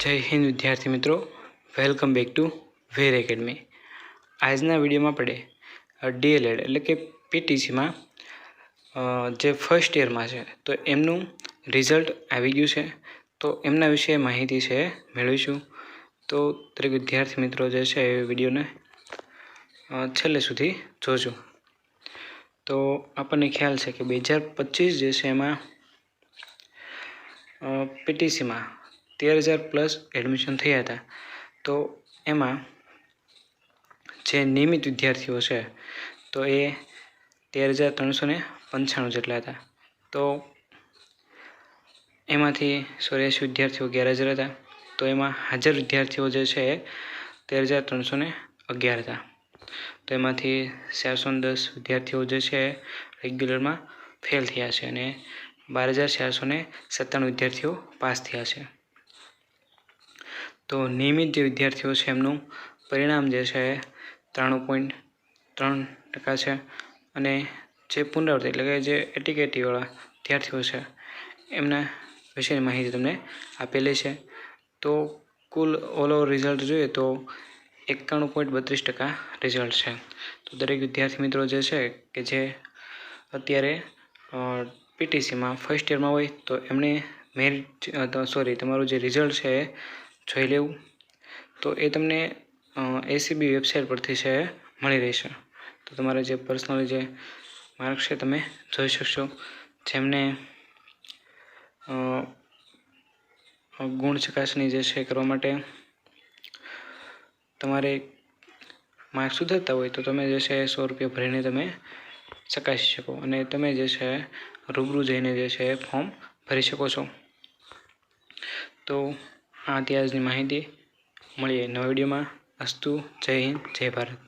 जय हिंद विद्यार्थी मित्रों, welcome back to Veer academy. आजना विडियो में આપણે DLED એટલે કે PTC માં જે ફર્સ્ટ યરમાં છે તો એમનું રિઝલ્ટ આવી ગયું છે, તો એમના વિશે માહિતી છે મેળવીશું। તો દરેક વિદ્યાર્થી મિત્રો જે છે એ વિડીયોને છેલ્લે સુધી જોજો। તો આપણને ખ્યાલ છે કે 2025 જે છે એમાં PTC માં 13,000 પ્લસ એડમિશન થયા હતા। તો એમાં જે નિયમિત વિદ્યાર્થીઓ છે તો એ 13,395 જેટલા હતા। તો એમાંથી 84 વિદ્યાર્થીઓ ગેરહાજર હતા। તો એમાં હાજર વિદ્યાર્થીઓ જે છે એ 13,311 હતા। તો એમાંથી 410 વિદ્યાર્થીઓ જે છે રેગ્યુલરમાં ફેલ થયા છે અને 12,497 વિદ્યાર્થીઓ પાસ થયા છે। તો નિયમિત જે વિદ્યાર્થીઓ છે એમનું પરિણામ જે છે 93.3% છે અને જે પુનરાવૃત્તિ એટલે કે જે એટીકેટીવાળા વિદ્યાર્થીઓ છે એમના વિશેની માહિતી તમને આપેલી છે। તો કુલ ઓલ ઓવર રિઝલ્ટ જોઈએ તો 91.32% રિઝલ્ટ છે। તો દરેક વિદ્યાર્થી મિત્રો જે છે કે જે અત્યારે પીટીસીમાં ફર્સ્ટ યરમાં હોય તો એમણે તમારું જે રિઝલ્ટ છે એ જોઈ લેવું। તો એ તમને એસીબી વેબસાઇટ પરથી છે મળી રહેશે। તો તમારે જે પર્સનલી જે માર્ક્સ છે તમે જોઈ શકશો। જેમને ગુણ ચકાસણી જે છે કરવા માટે તમારે માર્ક્સ સુધરતા હોય તો તમે જે છે 100 રૂપિયા ભરીને તમે ચકાસી શકો અને તમે જે છે રૂબરૂ જઈને જે છે ફોર્મ ભરી શકો છો। તો આ અત્યારની માહિતી મળીએ નવા વિડીયોમાં। અસ્તુ, જય હિન્દ, જય ભારત।